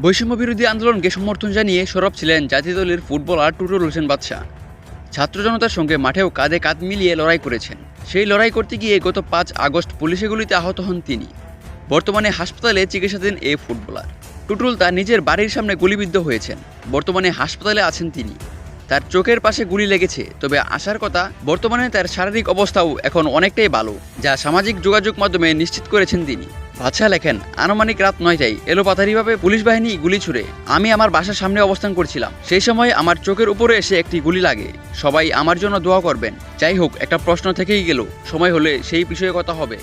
বৈষম্য বিরোধী আন্দোলনকে সমর্থন জানিয়ে সরব ছিলেন জাতীয় দলের ফুটবলার টুটুল হোসেন বাদশা। ছাত্র জনতার সঙ্গে মাঠেও কাঁধে কাঁধ মিলিয়ে লড়াই করেছেন। সেই লড়াই করতে গিয়ে গত ৫ আগস্ট পুলিশের গুলিতে আহত হন তিনি। বর্তমানে হাসপাতালে চিকিৎসাধীন এই ফুটবলার টুটুল তার নিজের বাড়ির সামনে গুলিবিদ্ধ হয়েছেন। বর্তমানে হাসপাতালে আছেন তিনি। তার চোখের পাশে গুলি লেগেছে, তবে আশার কথা বর্তমানে তার শারীরিক অবস্থাও এখন অনেকটাই ভালো, যা সামাজিক যোগাযোগ মাধ্যমে নিশ্চিত করেছেন তিনি। বাদশা লেখেন, আনুমানিক রাত ৯টায় এলোপাথারিভাবে পুলিশ বাহিনী গুলি ছুড়ে আমি আমার বাসার সামনে অবস্থান করছিলাম। সেই সময় আমার চোখের উপরে এসে একটি গুলি লাগে। সবাই আমার জন্য দোয়া করবেন। যাই হোক, একটা প্রশ্ন থেকেই গেল, সময় হলে সেই বিষয়ে কথা হবে।